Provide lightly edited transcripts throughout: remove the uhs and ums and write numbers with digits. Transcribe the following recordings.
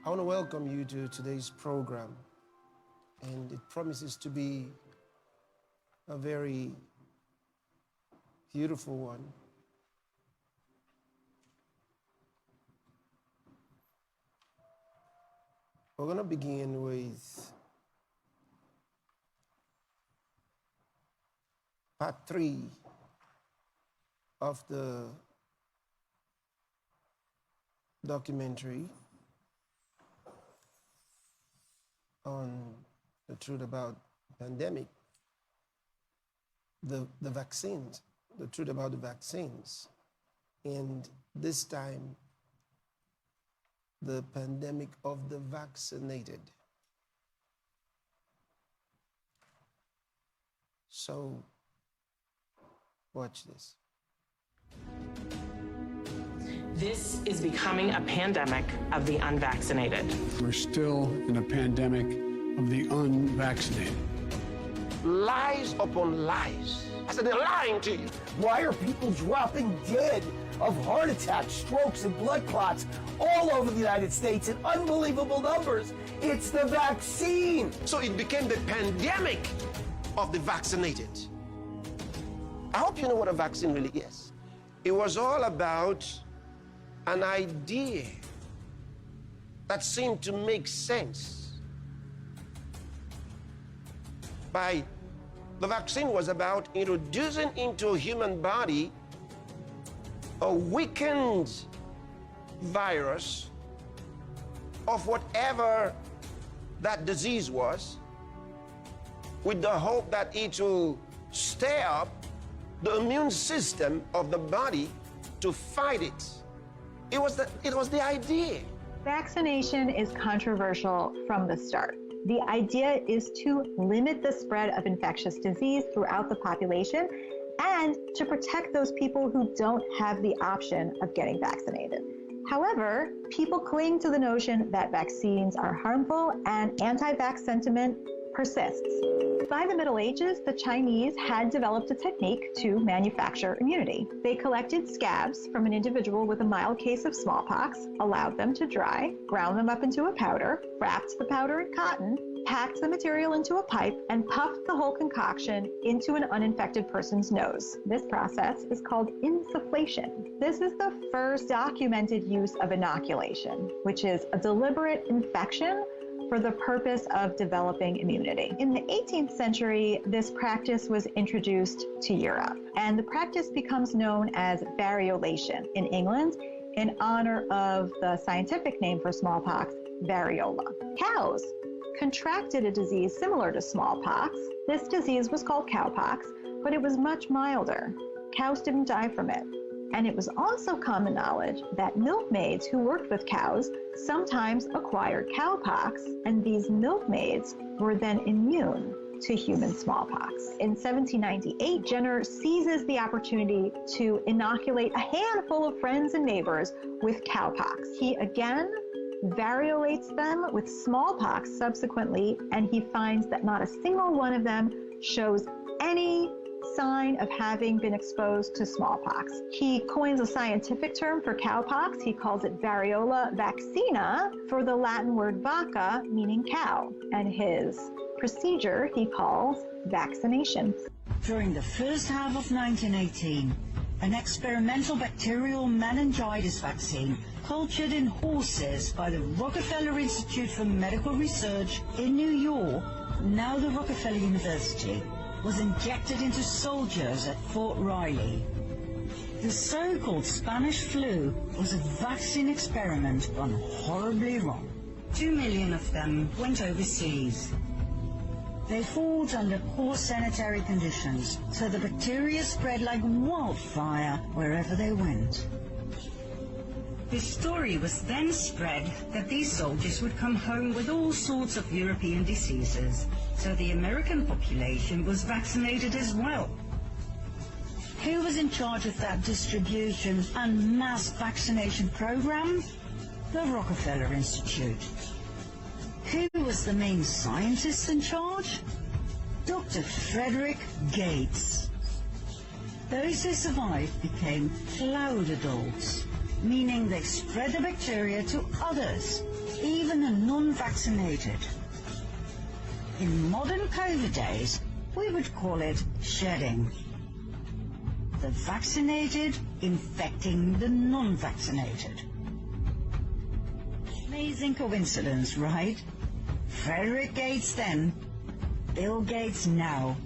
I want to welcome you to today's program, and it promises to be a very beautiful one. We're going to begin with part 3 of the documentary on the truth about pandemic, the vaccines, the truth about the vaccines. And this time, the pandemic of the vaccinated. So, watch this. This is becoming a pandemic of the unvaccinated. We're still in a pandemic of the unvaccinated. Lies upon lies. I said, they're lying to you. Why are people dropping dead of heart attacks, strokes, and blood clots all over the United States in unbelievable numbers? It's the vaccine. So it became the pandemic of the vaccinated. I hope you know what a vaccine really is. It was all about an idea that seemed to make sense. The vaccine was about introducing into a human body a weakened virus of whatever that disease was, with the hope that it will stir up the immune system of the body to fight it. It was the idea. Vaccination is controversial from the start. The idea is to limit the spread of infectious disease throughout the population and to protect those people who don't have the option of getting vaccinated. However, people cling to the notion that vaccines are harmful, and anti-vax sentiment persists. By the Middle Ages, the Chinese had developed a technique to manufacture immunity. They collected scabs from an individual with a mild case of smallpox, allowed them to dry, ground them up into a powder, wrapped the powder in cotton, packed the material into a pipe, and puffed the whole concoction into an uninfected person's nose. This process is called insufflation. This is the first documented use of inoculation, which is a deliberate infection for the purpose of developing immunity. In the 18th century, this practice was introduced to Europe, and the practice becomes known as variolation in England in honor of the scientific name for smallpox, variola. Cows contracted a disease similar to smallpox. This disease was called cowpox, but it was much milder. Cows didn't die from it. And it was also common knowledge that milkmaids who worked with cows sometimes acquired cowpox, and these milkmaids were then immune to human smallpox. In 1798, Jenner seizes the opportunity to inoculate a handful of friends and neighbors with cowpox. He again variolates them with smallpox subsequently, and he finds that not a single one of them shows any sign of having been exposed to smallpox. He coins a scientific term for cowpox. He calls it variola vaccina for the Latin word vacca, meaning cow, and his procedure he calls vaccination. During the first half of 1918, an experimental bacterial meningitis vaccine cultured in horses by the Rockefeller Institute for Medical Research in New York, now the Rockefeller University, was injected into soldiers at Fort Riley. The so-called Spanish flu was a vaccine experiment gone horribly wrong. 2 million of them went overseas. They fought under poor sanitary conditions, so the bacteria spread like wildfire wherever they went. The story was then spread that these soldiers would come home with all sorts of European diseases, so the American population was vaccinated as well. Who was in charge of that distribution and mass vaccination program? The Rockefeller Institute. Who was the main scientist in charge? Dr. Frederick Gates. Those who survived became cloud adults, meaning they spread the bacteria to others, even the non-vaccinated. In modern COVID days, we would call it shedding. The vaccinated infecting the non-vaccinated. Amazing coincidence, right? Frederick Gates then, Bill Gates now.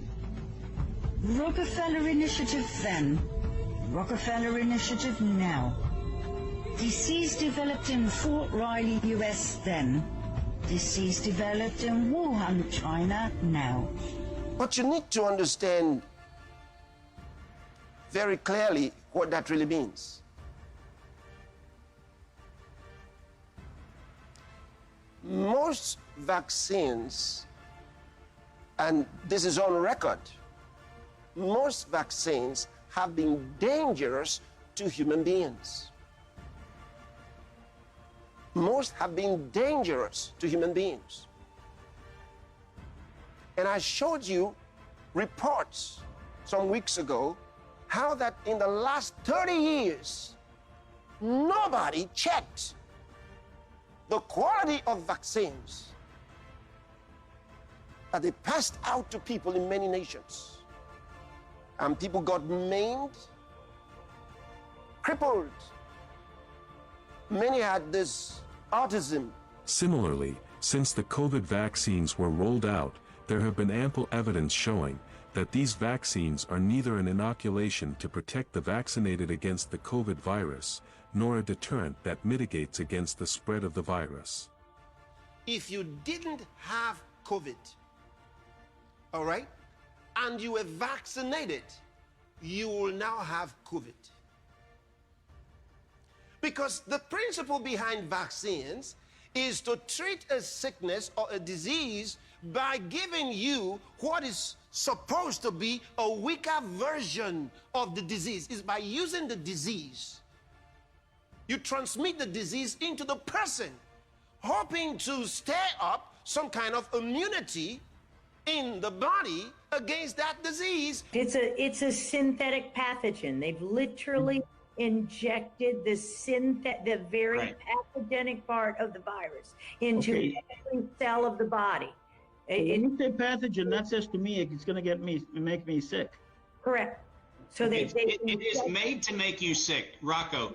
Rockefeller Initiative then, Rockefeller Initiative now. Disease developed in Fort Riley, US then. Disease developed in Wuhan, China now. But you need to understand very clearly what that really means. Most vaccines, and this is on record, most vaccines have been dangerous to human beings. Most have been dangerous to human beings. And I showed you reports some weeks ago how that in the last 30 years, nobody checked the quality of vaccines that they passed out to people in many nations. And people got maimed, crippled. Many had this autism. Similarly, since the COVID vaccines were rolled out, there have been ample evidence showing that these vaccines are neither an inoculation to protect the vaccinated against the COVID virus, nor a deterrent that mitigates against the spread of the virus. If you didn't have COVID, all right, and you were vaccinated, you will now have COVID. Because the principle behind vaccines is to treat a sickness or a disease by giving you what is supposed to be a weaker version of the disease. Is by using the disease. You transmit the disease into the person, hoping to stir up some kind of immunity in the body against that disease. It's a synthetic pathogen. They've literally injected the very pathogenic part of the virus into every cell of the body. When you say pathogen, that says to me it's going to make me sick. Correct. So it is made to make you sick, Rocco.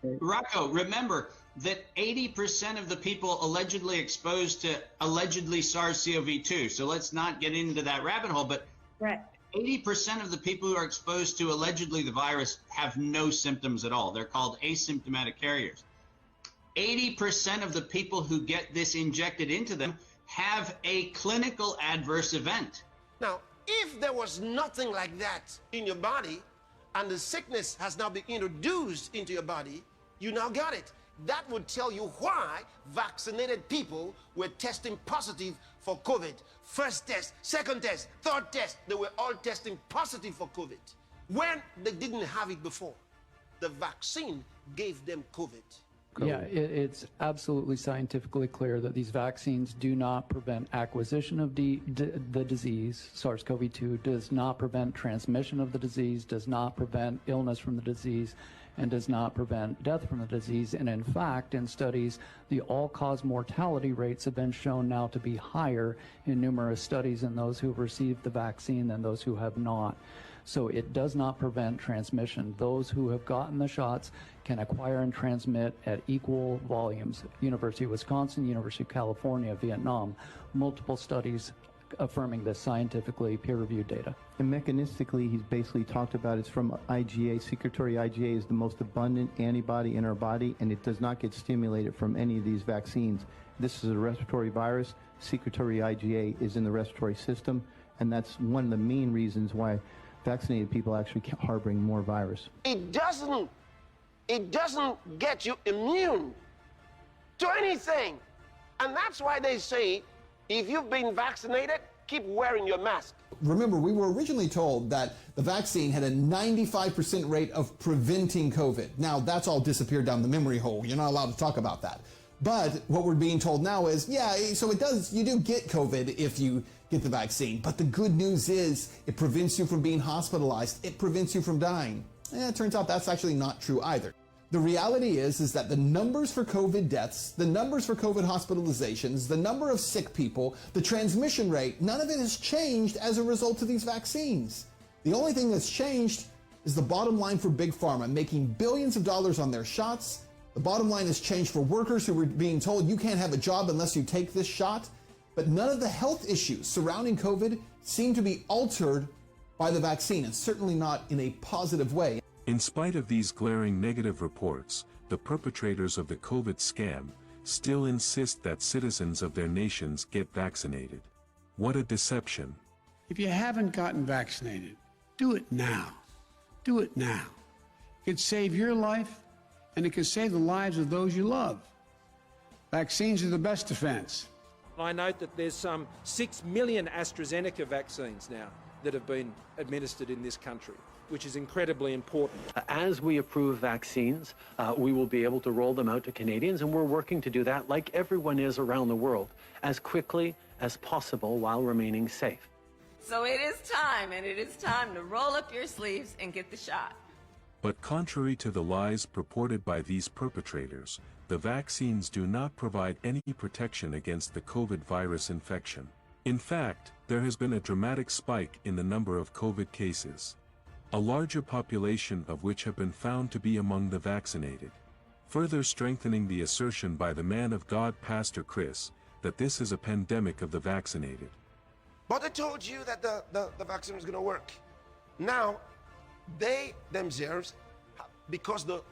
Rocco, remember that 80% of the people allegedly exposed to allegedly SARS-CoV-2. So let's not get into that rabbit hole, but 80% of the people who are exposed to allegedly the virus have no symptoms at all. They're called asymptomatic carriers. 80% of the people who get this injected into them have a clinical adverse event. Now, if there was nothing like that in your body and the sickness has now been introduced into your body, you now got it. That would tell you why vaccinated people were testing positive for COVID. First test, second test, third test, they were all testing positive for COVID when they didn't have it before. The vaccine gave them COVID. Yeah, it's absolutely scientifically clear that these vaccines do not prevent acquisition of the disease. SARS-CoV-2 does not prevent transmission of the disease, does not prevent illness from the disease, and does not prevent death from the disease. And in fact, in studies, the all-cause mortality rates have been shown now to be higher in numerous studies in those who have received the vaccine than those who have not. So it does not prevent transmission. Those who have gotten the shots can acquire and transmit at equal volumes. University of Wisconsin, University of California, Vietnam, multiple studies affirming this scientifically peer-reviewed data. And mechanistically, he's basically talked about it's from IgA. Secretory IgA is the most abundant antibody in our body, and it does not get stimulated from any of these vaccines. This is a respiratory virus. Secretory IgA is in the respiratory system, and that's one of the main reasons why vaccinated people actually harboring more virus. It doesn't get you immune to anything. And that's why they say, if you've been vaccinated, keep wearing your mask. Remember, we were originally told that the vaccine had a 95% rate of preventing COVID. Now, that's all disappeared down the memory hole. You're not allowed to talk about that. But what we're being told now is, yeah, so you do get COVID if you get the vaccine. But the good news is it prevents you from being hospitalized. It prevents you from dying. It turns out that's actually not true either. The reality is that the numbers for COVID deaths, the numbers for COVID hospitalizations, the number of sick people, the transmission rate, none of it has changed as a result of these vaccines. The only thing that's changed is the bottom line for Big Pharma, making billions of dollars on their shots. The bottom line has changed for workers who were being told you can't have a job unless you take this shot. But none of the health issues surrounding COVID seem to be altered by the vaccine, and certainly not in a positive way. In spite of these glaring negative reports, the perpetrators of the COVID scam still insist that citizens of their nations get vaccinated. What a deception. If you haven't gotten vaccinated, do it now. Do it now. It could save your life, and it could save the lives of those you love. Vaccines are the best defense. I note that there's some 6 million AstraZeneca vaccines now that have been administered in this country, which is incredibly important. As we approve vaccines, we will be able to roll them out to Canadians, and we're working to do that, like everyone is around the world, as quickly as possible while remaining safe. So it is time, and it is time to roll up your sleeves and get the shot. But contrary to the lies purported by these perpetrators, the vaccines do not provide any protection against the COVID virus infection. In fact, there has been a dramatic spike in the number of COVID cases, a larger population of which have been found to be among the vaccinated, further strengthening the assertion by the man of God, Pastor Chris, that this is a pandemic of the vaccinated. But I told you that the vaccine was going to work. Now, they themselves, because the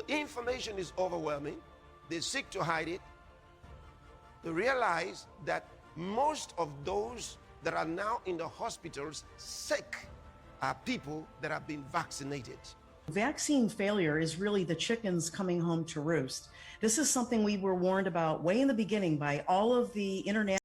information is overwhelming, they seek to hide it. They realize that most of those that are now in the hospitals sick are people that have been vaccinated. Vaccine failure is really the chickens coming home to roost. This is something we were warned about way in the beginning by all of the international